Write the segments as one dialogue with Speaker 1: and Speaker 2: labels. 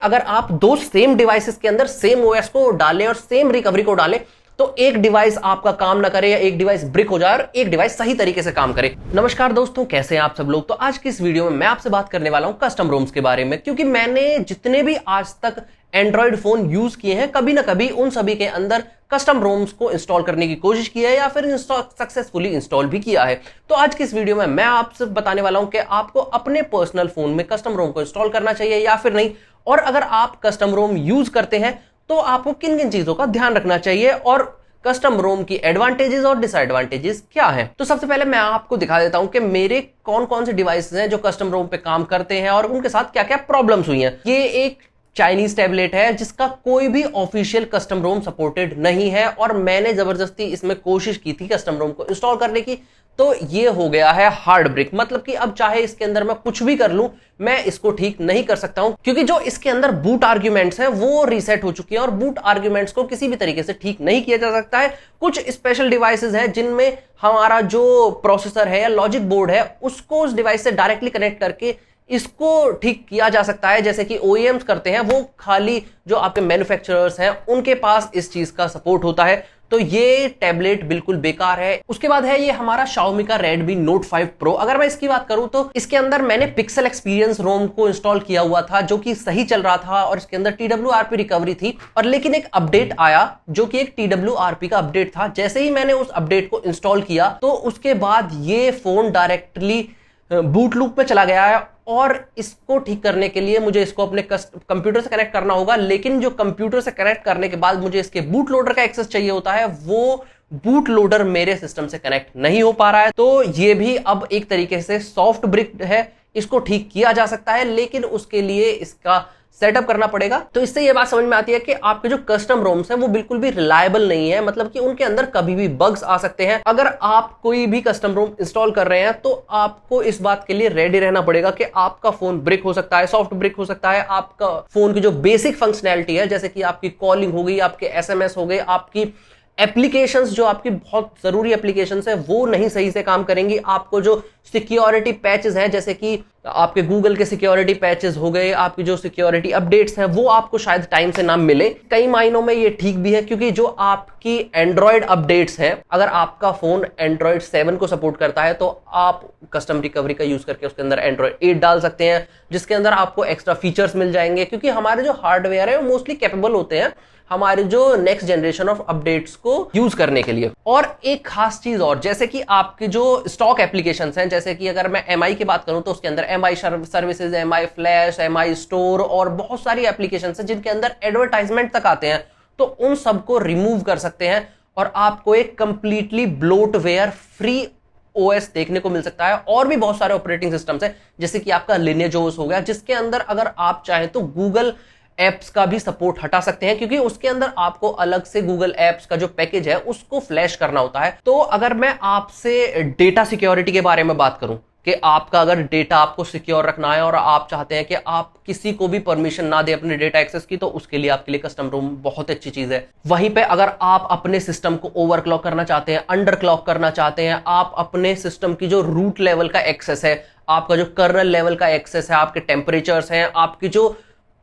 Speaker 1: अगर आप दो सेम डिवाइसेस के अंदर सेम ओएस को डालें और सेम रिकवरी को डालें तो एक डिवाइस आपका काम ना करे या एक डिवाइस ब्रिक हो जाए और एक डिवाइस सही तरीके से काम करे। नमस्कार दोस्तों, कैसे हैं आप सब लोग। तो आज की इस वीडियो में मैं आपसे बात करने वाला हूं कस्टम रोम्स के बारे में, क्योंकि मैंने जितने भी आज तक एंड्रॉइड फोन यूज किए हैं कभी ना कभी उन सभी के अंदर कस्टम रोम्स को इंस्टॉल करने की कोशिश की है या फिर सक्सेसफुली इंस्टॉल भी किया है। तो आज की इस वीडियो में मैं आपसे बताने वाला हूं कि आपको अपने पर्सनल फोन में कस्टम रोम को इंस्टॉल करना चाहिए या फिर नहीं, और अगर आप कस्टम रोम यूज करते हैं तो आपको किन किन चीजों का ध्यान रखना चाहिए और कस्टम रोम की एडवांटेजेस और डिसएडवांटेजेस क्या हैं। तो सबसे पहले मैं आपको दिखा देता हूं कि मेरे कौन कौन से डिवाइसेस हैं जो कस्टम रोम पे काम करते हैं और उनके साथ क्या क्या प्रॉब्लम्स हुई हैं। ये एक चाइनीज टैबलेट है जिसका कोई भी ऑफिशियल कस्टम रोम सपोर्टेड नहीं है और मैंने जबरदस्ती इसमें कोशिश की थी कस्टम रोम को इंस्टॉल करने की, तो ये हो गया है हार्ड ब्रिक। मतलब कि अब चाहे इसके अंदर मैं कुछ भी कर लूं मैं इसको ठीक नहीं कर सकता हूं, क्योंकि जो इसके अंदर बूट आर्ग्यूमेंट्स हैं वो रीसेट हो चुकी है और बूट आर्ग्यूमेंट्स को किसी भी तरीके से ठीक नहीं किया जा सकता है। कुछ स्पेशल डिवाइसेस हैं जिनमें हमारा जो प्रोसेसर है या लॉजिक बोर्ड है उसको उस डिवाइस से डायरेक्टली कनेक्ट करके इसको ठीक किया जा सकता है, जैसे कि OEMs करते हैं। वो खाली जो आपके मैन्युफैक्चरर्स हैं उनके पास इस चीज का सपोर्ट होता है। तो ये टैबलेट बिल्कुल बेकार है। उसके बाद है ये हमारा Xiaomi का Redmi Note 5 Pro। अगर मैं इसकी बात करूं तो इसके अंदर मैंने पिक्सल एक्सपीरियंस रोम को इंस्टॉल किया हुआ था जो कि सही चल रहा था और इसके अंदर TWRP रिकवरी थी, और लेकिन एक अपडेट आया जो कि एक TWRP का अपडेट था। जैसे ही मैंने उस अपडेट को इंस्टॉल किया तो उसके बाद ये फोन डायरेक्टली बूट लूप में चला गया है और इसको ठीक करने के लिए मुझे इसको अपने कंप्यूटर से कनेक्ट करना होगा। लेकिन जो कंप्यूटर से कनेक्ट करने के बाद मुझे इसके बूट लोडर का एक्सेस चाहिए होता है, वो बूट लोडर मेरे सिस्टम से कनेक्ट नहीं हो पा रहा है। तो ये भी अब एक तरीके से सॉफ्ट ब्रिक है, इसको ठीक किया जा सकता है लेकिन उसके लिए इसका सेटअप करना पड़ेगा। तो इससे ये बात समझ में आती है कि आपके जो कस्टम रोम्स हैं वो बिल्कुल भी रिलायबल नहीं है, मतलब कि उनके अंदर कभी भी बग्स आ सकते हैं। अगर आप कोई भी कस्टम रोम इंस्टॉल कर रहे हैं तो आपको इस बात के लिए रेडी रहना पड़ेगा कि आपका फोन ब्रिक हो सकता है, सॉफ्ट ब्रिक हो सकता है। आपका फोन की जो बेसिक फंक्शनैलिटी है, जैसे कि आपकी कॉलिंग हो गई, आपके SMS हो गए, आपकी एप्लीकेशंस जो आपकी बहुत जरूरी एप्लीकेशंस है वो नहीं सही से काम करेंगी। आपको जो सिक्योरिटी पैचेस हैं, जैसे कि आपके गूगल के सिक्योरिटी पैचेस हो गए, आपकी जो सिक्योरिटी अपडेट्स हैं वो आपको शायद टाइम से ना मिले। कई मायनों में ये ठीक भी है, क्योंकि जो आपकी एंड्रॉयड अपडेट्स हैं, अगर आपका फोन एंड्रॉयड 7 को सपोर्ट करता है तो आप कस्टम रिकवरी का यूज करके उसके अंदर एंड्रॉयड 8 डाल सकते हैं, जिसके अंदर आपको एक्स्ट्रा फीचर्स मिल जाएंगे। क्योंकि हमारे जो हार्डवेयर है वो मोस्टली कैपेबल होते हैं हमारे जो नेक्स्ट जनरेशन ऑफ अपडेट्स को यूज करने के लिए। और एक खास चीज और, जैसे कि आपके जो स्टॉक एप्लीकेशंस हैं, जैसे कि अगर मैं MI की बात करूं तो उसके अंदर MI services, MI flash, MI store और बहुत सारी एप्लीकेशंस हैं जिनके अंदर एडवर्टाइजमेंट तक आते हैं। तो उन सबको रिमूव कर सकते हैं और आपको एक कंप्लीटली ब्लोटवेयर फ्री OS देखने को मिल सकता है। और भी बहुत सारे ऑपरेटिंग सिस्टम्स हैं, जैसे कि आपका लिनियज OS हो गया, जिसके अंदर अगर आप चाहें तो गूगल एप्स का भी सपोर्ट हटा सकते हैं, क्योंकि उसके अंदर आपको अलग से गूगल एप्स का जो पैकेज है उसको फ्लैश करना होता है। तो अगर मैं आपसे डेटा सिक्योरिटी के बारे में बात करूं कि आपका अगर डेटा आपको सिक्योर रखना है और आप चाहते हैं कि आप किसी को भी परमिशन ना दे अपने डेटा एक्सेस की, तो उसके लिए आपके लिए कस्टम रोम बहुत अच्छी चीज है। वहीं पे अगर आप अपने सिस्टम को ओवरक्लॉक करना चाहते हैं, अंडरक्लॉक करना चाहते हैं, आप अपने सिस्टम की जो रूट लेवल का एक्सेस है, आपका जो कर्नल लेवल का एक्सेस है, आपके टेम्परेचर्स हैं, आपकी जो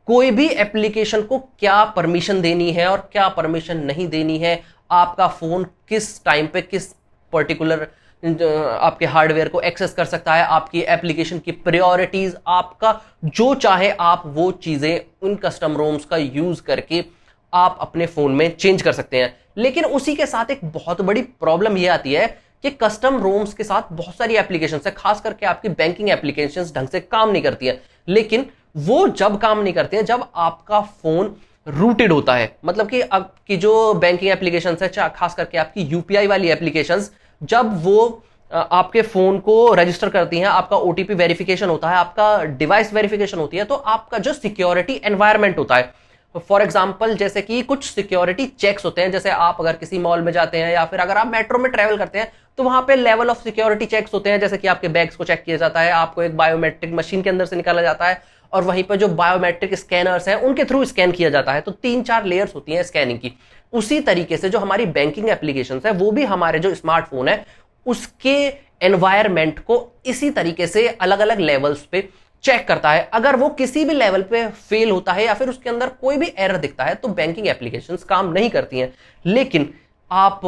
Speaker 1: कोई भी एप्लीकेशन को क्या परमिशन देनी है और क्या परमिशन नहीं देनी है, आपका फोन किस टाइम पे किस पर्टिकुलर आपके हार्डवेयर को एक्सेस कर सकता है, आपकी एप्लीकेशन की प्रायोरिटीज, आपका जो चाहे आप वो चीजें उन कस्टम रोम्स का यूज करके आप अपने फोन में चेंज कर सकते हैं। लेकिन उसी के साथ एक बहुत बड़ी प्रॉब्लम यह आती है कि कस्टम रोम्स के साथ बहुत सारी एप्लीकेशंस है, खास करके आपकी बैंकिंग एप्लीकेशंस ढंग से काम नहीं करती है। लेकिन वो जब काम नहीं करते हैं जब आपका फोन रूटेड होता है, मतलब कि आपकी जो बैंकिंग एप्लीकेशंस है, खास करके आपकी UPI वाली एप्लीकेशंस, जब वो आपके फोन को रजिस्टर करती हैं, आपका OTP वेरिफिकेशन होता है, आपका डिवाइस वेरिफिकेशन होती है, तो आपका जो सिक्योरिटी एनवायरनमेंट होता है, फॉर एग्जाम्पल जैसे कि कुछ सिक्योरिटी चेक्स होते हैं, जैसे आप अगर किसी मॉल में जाते हैं या फिर अगर आप मेट्रो में ट्रेवल करते हैं तो वहां पे लेवल ऑफ सिक्योरिटी चेक्स होते हैं, जैसे कि आपके बैग्स को चेक किया जाता है, आपको एक बायोमेट्रिक मशीन के अंदर से निकाला जाता है और वहीं पर जो बायोमेट्रिक स्कैनर्स हैं उनके थ्रू स्कैन किया जाता है। तो 3-4 लेयर्स होती हैं स्कैनिंग की। उसी तरीके से जो हमारी बैंकिंग एप्लीकेशंस है वो भी हमारे जो स्मार्टफोन है उसके एनवायरमेंट को इसी तरीके से अलग अलग लेवल्स पे चेक करता है। अगर वो किसी भी लेवल पे फेल होता है या फिर उसके अंदर कोई भी एरर दिखता है तो बैंकिंग एप्लीकेशंस काम नहीं करती हैं। लेकिन आप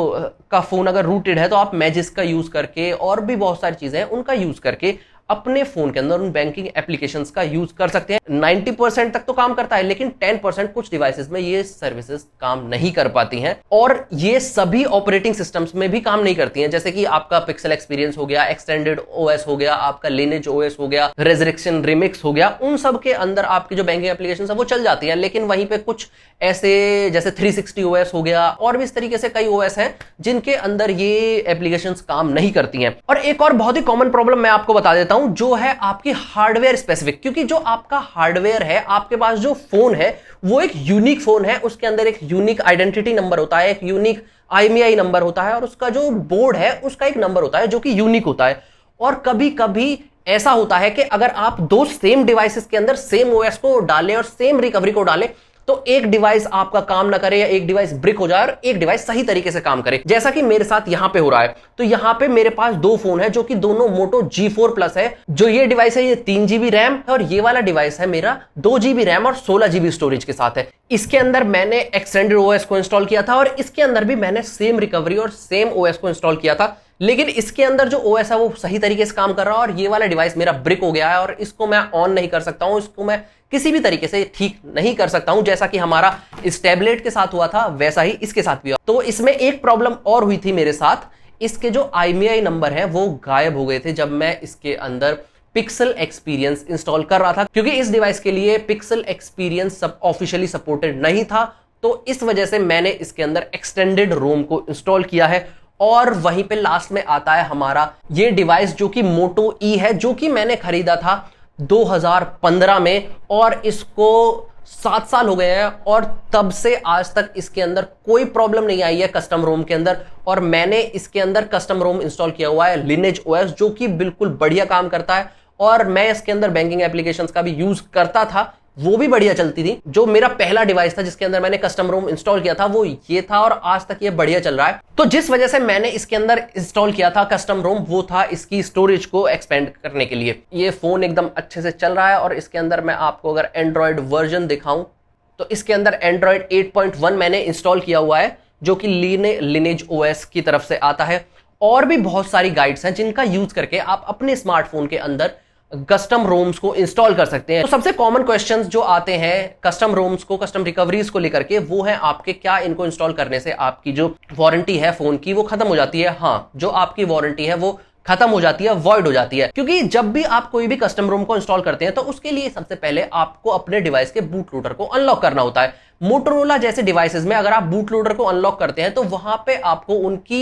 Speaker 1: का फोन अगर रूटेड है तो आप मैजिस्क का यूज करके और भी बहुत सारी चीजें हैं उनका यूज करके अपने फोन के अंदर उन बैंकिंग एप्लीकेशंस का यूज कर सकते हैं। 90% तक तो काम करता है, लेकिन 10% कुछ डिवाइसेस में ये सर्विसेज काम नहीं कर पाती हैं और ये सभी ऑपरेटिंग सिस्टम्स में भी काम नहीं करती हैं। जैसे कि आपका पिक्सल एक्सपीरियंस हो गया, एक्सटेंडेड ओएस हो गया, आपका लिनेज ओएस हो गया, रेजरेक्शन रिमिक्स हो गया, उन सब के अंदर आपकी जो बैंकिंग एप्लीकेशंस है वो चल जाती है। लेकिन वहीं पे कुछ ऐसे जैसे 360 ओएस हो गया और भी इस तरीके से कई ओएस हैं जिनके अंदर ये एप्लीकेशंस काम नहीं करती हैं। और एक और बहुत ही कॉमन प्रॉब्लम मैं आपको बता देता हूं जो है आपकी हार्डवेयर स्पेसिफिक, क्योंकि जो आपका हार्डवेयर है, आपके पास जो फोन है वो एक यूनिक फोन है, उसके अंदर एक यूनिक आइडेंटिटी नंबर होता है, एक यूनिक IMEI नंबर होता है और उसका जो बोर्ड है उसका एक नंबर होता है जो कि यूनिक होता है। और कभी कभी ऐसा होता है कि अगर आप दो सेम डिवाइसेस के अंदर सेम ओएस को डालें और सेम रिकवरी को डालें तो एक डिवाइस आपका काम ना करे या एक डिवाइस ब्रिक हो जाए और एक डिवाइस सही तरीके से काम करे, जैसा कि मेरे साथ यहां पे हो रहा है। तो यहां पे मेरे पास दो फोन है जो कि दोनों मोटो G4 प्लस है। जो ये डिवाइस है ये 3 GB रैम है और ये वाला डिवाइस है मेरा 2 GB रैम और 16 GB स्टोरेज के साथ है। इसके अंदर मैंने एक्सटेंडेड ओएस को इंस्टॉल किया था और इसके अंदर भी मैंने सेम रिकवरी और सेम ओएस को इंस्टॉल किया था, लेकिन इसके अंदर जो ओएस है वो सही तरीके से काम कर रहा है और ये वाला डिवाइस मेरा ब्रिक हो गया है और इसको मैं ऑन नहीं कर सकता हूं, इसको मैं किसी भी तरीके से ठीक नहीं कर सकता हूं। जैसा कि हमारा इस टैबलेट के साथ हुआ था वैसा ही इसके साथ भी हुआ। तो इसमें एक प्रॉब्लम और हुई थी मेरे साथ, इसके जो IMEI नंबर है वो गायब हो गए थे जब मैं इसके अंदर पिक्सल एक्सपीरियंस इंस्टॉल कर रहा था, क्योंकि इस डिवाइस के लिए पिक्सल एक्सपीरियंस सब ऑफिशियली सपोर्टेड नहीं था। तो इस वजह से मैंने इसके अंदर एक्सटेंडेड रोम को इंस्टॉल किया है और वहीं पे लास्ट में आता है हमारा ये डिवाइस जो कि मोटो E है, जो कि मैंने खरीदा था 2015 में और इसको 7 साल हो गए हैं और तब से आज तक इसके अंदर कोई प्रॉब्लम नहीं आई है कस्टम रोम के अंदर। और मैंने इसके अंदर कस्टम रोम इंस्टॉल किया हुआ है लिनेज ओएस जो कि बिल्कुल बढ़िया काम करता है और मैं इसके अंदर बैंकिंग एप्लीकेशंस का भी यूज करता था, वो भी बढ़िया चलती थी। जो मेरा पहला डिवाइस था जिसके अंदर मैंने कस्टम रोम इंस्टॉल किया था वो ये था और आज तक ये बढ़िया चल रहा है। तो जिस वजह से मैंने इसके अंदर इंस्टॉल किया था कस्टम रोम वो था इसकी स्टोरेज को एक्सपेंड करने के लिए। ये फोन एकदम अच्छे से चल रहा है और इसके अंदर मैं आपको अगर एंड्रॉयड वर्जन दिखाऊं तो इसके अंदर एंड्रॉयड 8.1 मैंने इंस्टॉल किया हुआ है जो कि लिनेज ओएस की तरफ से आता है। और भी बहुत सारी गाइड्स हैं जिनका यूज करके आप अपने स्मार्टफोन के अंदर कस्टम रोम्स को इंस्टॉल कर सकते हैं। तो सबसे कॉमन क्वेश्चंस जो आते हैं कस्टम रोम्स को, कस्टम रिकवरीज को लेकर के, वो है आपके क्या इनको इंस्टॉल करने से आपकी जो वारंटी है फोन की वो खत्म हो जाती है। हाँ, जो आपकी वारंटी है वो खत्म हो जाती है, वॉइड हो जाती है। क्योंकि जब भी आप कोई भी कस्टम रोम को इंस्टॉल करते हैं तो उसके लिए सबसे पहले आपको अपने डिवाइस के बूट लोडर को अनलॉक करना होता है। मोटोरोला जैसे डिवाइसेस में अगर आप बूट लोडर को अनलॉक करते हैं तो वहां पे आपको उनकी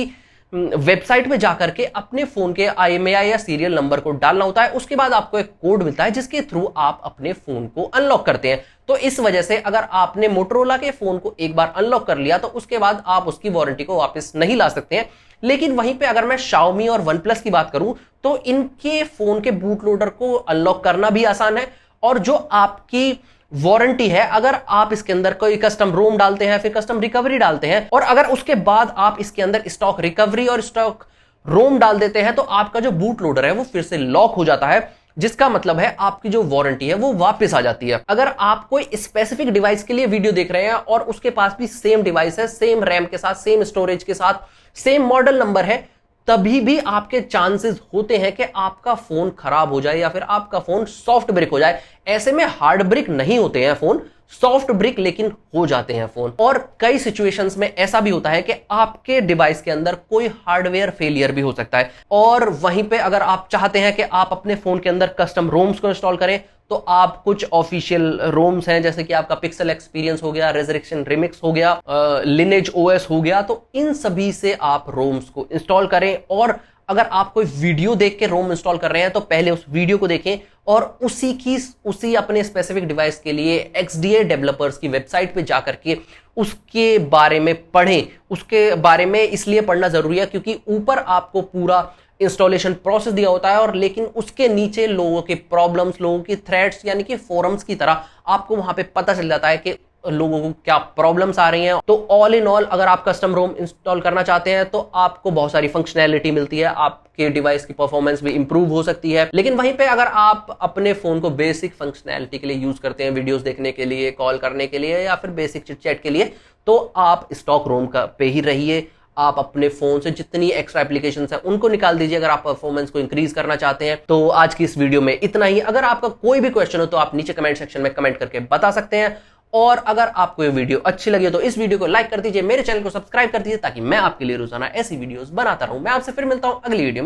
Speaker 1: वेबसाइट पे जाकर के अपने फोन के IMEI या सीरियल नंबर को डालना होता है। उसके बाद आपको एक कोड मिलता है जिसके थ्रू आप अपने फोन को अनलॉक करते हैं। तो इस वजह से अगर आपने मोटोरोला के फोन को एक बार अनलॉक कर लिया तो उसके बाद आप उसकी वारंटी को वापस नहीं ला सकते हैं। लेकिन वहीं पे अगर मैं Xiaomi और OnePlus की बात करूं तो इनके फोन के बूट लोडर को अनलॉक करना भी आसान है और जो आपकी वारंटी है, अगर आप इसके अंदर कोई कस्टम रोम डालते हैं फिर कस्टम रिकवरी डालते हैं और अगर उसके बाद आप इसके अंदर स्टॉक रिकवरी और स्टॉक रोम डाल देते हैं तो आपका जो बूट लोडर है वो फिर से लॉक हो जाता है, जिसका मतलब है आपकी जो वारंटी है वो वापस आ जाती है। अगर आप कोई स्पेसिफिक डिवाइस के लिए वीडियो देख रहे हैं और उसके पास भी सेम डिवाइस है, सेम रैम के साथ, सेम स्टोरेज के साथ, सेम मॉडल नंबर है, तभी भी आपके चांसेस होते हैं कि आपका फोन खराब हो जाए या फिर आपका फोन सॉफ्ट ब्रेक हो जाए। ऐसे में हार्ड ब्रेक नहीं होते हैं फोन, सॉफ्ट ब्रेक लेकिन हो जाते हैं फोन। और कई सिचुएशंस में ऐसा भी होता है कि आपके डिवाइस के अंदर कोई हार्डवेयर फेलियर भी हो सकता है और वहीं पे अगर आप चाहते हैं कि आप अपने फोन के अंदर कस्टम रोम्स को इंस्टॉल करें तो आप कुछ ऑफिशियल रोम्स हैं जैसे कि आपका पिक्सल एक्सपीरियंस हो गया, रेजरेक्शन रिमिक्स हो गया, लिनेज ओएस हो गया, तो इन सभी से आप रोम्स को इंस्टॉल करें। और अगर आप कोई वीडियो देख के रोम इंस्टॉल कर रहे हैं तो पहले उस वीडियो को देखें और उसी अपने स्पेसिफिक डिवाइस के लिए XDA डेवलपर्स की वेबसाइट पे जाकर के उसके बारे में पढ़ें। उसके बारे में इसलिए पढ़ना जरूरी है क्योंकि ऊपर आपको पूरा इंस्टॉलेशन प्रोसेस दिया होता है और लेकिन उसके नीचे लोगों के प्रॉब्लम्स, लोगों की थ्रेड्स यानी कि फोरम्स की तरह आपको वहां पे पता चल जाता है कि लोगों को क्या प्रॉब्लम्स आ रही हैं। तो ऑल इन ऑल अगर आप कस्टम रोम इंस्टॉल करना चाहते हैं तो आपको बहुत सारी फंक्शनैलिटी मिलती है, आपके डिवाइस की परफॉर्मेंस भी इंप्रूव हो सकती है। लेकिन वहीं पे अगर आप अपने फोन को बेसिक फंक्शनैलिटी के लिए यूज करते हैं, वीडियोस देखने के लिए, कॉल करने के लिए या फिर बेसिक चिट चैट के लिए, तो आप स्टॉक रोम का पे ही रहिए। आप अपने फोन से जितनी एक्स्ट्रा एप्लीकेशंस हैं उनको निकाल दीजिए अगर आप परफॉर्मेंस को इंक्रीज करना चाहते हैं। तो आज की इस वीडियो में इतना ही। अगर आपका कोई भी क्वेश्चन हो तो आप नीचे कमेंट सेक्शन में कमेंट करके बता सकते हैं। और अगर आपको ये वीडियो अच्छी लगी तो इस वीडियो को लाइक कर दीजिए, मेरे चैनल को सब्सक्राइब कर दीजिए ताकि मैं आपके लिए रोजाना ऐसी वीडियोस बनाता रहूं। मैं आपसे फिर मिलता हूं अगली वीडियो में।